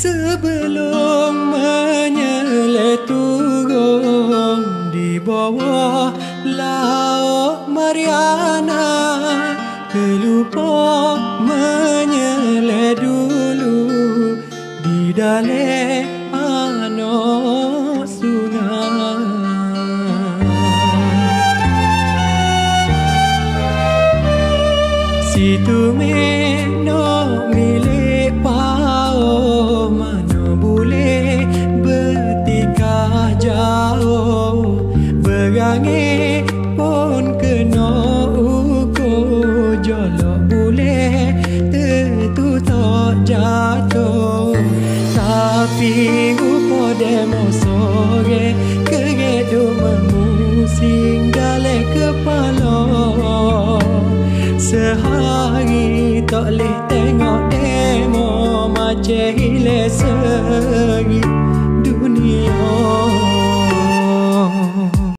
Sebelum menyeleturung di bawah laut Mariana, terlupa menyele dulu di dalam anak sungai. Situ no milik pao, mana boleh bertikah jauh, berangi pun kena ukur, jolok boleh tentu tak jatuh. Tapi rupa demo sore keredo memusing dalam kepala, sehari tak boleh tengok demo macam hilang seri.